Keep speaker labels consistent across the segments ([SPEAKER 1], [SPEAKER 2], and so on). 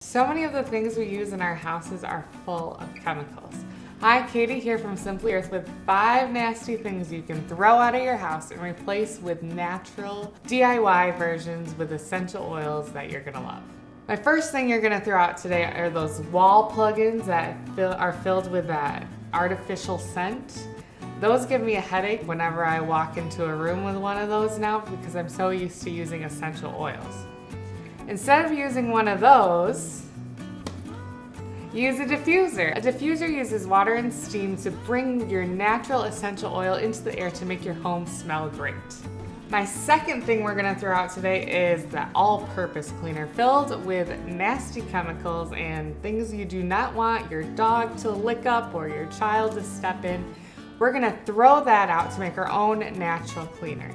[SPEAKER 1] So many of the things we use in our houses are full of chemicals. Hi, Katie here from Simply Earth with 5 nasty things you can throw out of your house and replace with natural DIY versions with essential oils that you're gonna love. My first thing you're gonna throw out today are those wall plugins that are filled with that artificial scent. Those give me a headache whenever I walk into a room with one of those now because I'm so used to using essential oils. Instead of using one of those, use a diffuser. A diffuser uses water and steam to bring your natural essential oil into the air to make your home smell great. My second thing we're gonna throw out today is the all-purpose cleaner filled with nasty chemicals and things you do not want your dog to lick up or your child to step in. We're gonna throw that out to make our own natural cleaner.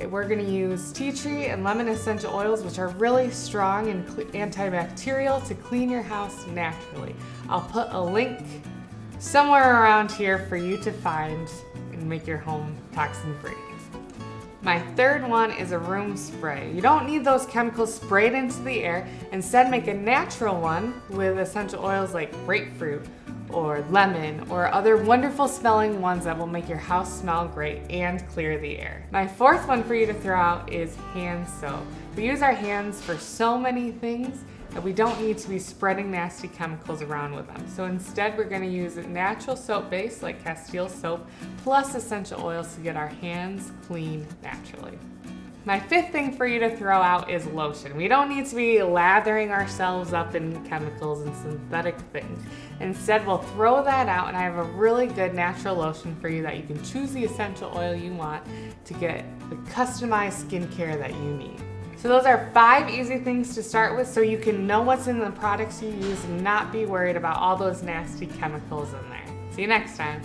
[SPEAKER 1] We're gonna use tea tree and lemon essential oils, which are really strong and antibacterial to clean your house naturally. I'll put a link somewhere around here for you to find and make your home toxin-free. My third one is a room spray. You don't need those chemicals sprayed into the air. Instead, make a natural one with essential oils like grapefruit or lemon or other wonderful smelling ones that will make your house smell great and clear the air. My fourth one for you to throw out is hand soap. We use our hands for so many things that we don't need to be spreading nasty chemicals around with them. So instead we're gonna use a natural soap base like Castile soap plus essential oils to get our hands clean naturally. My fifth thing for you to throw out is lotion. We don't need to be lathering ourselves up in chemicals and synthetic things. Instead, we'll throw that out, and I have a really good natural lotion for you that you can choose the essential oil you want to get the customized skincare that you need. So those are 5 easy things to start with so you can know what's in the products you use and not be worried about all those nasty chemicals in there. See you next time.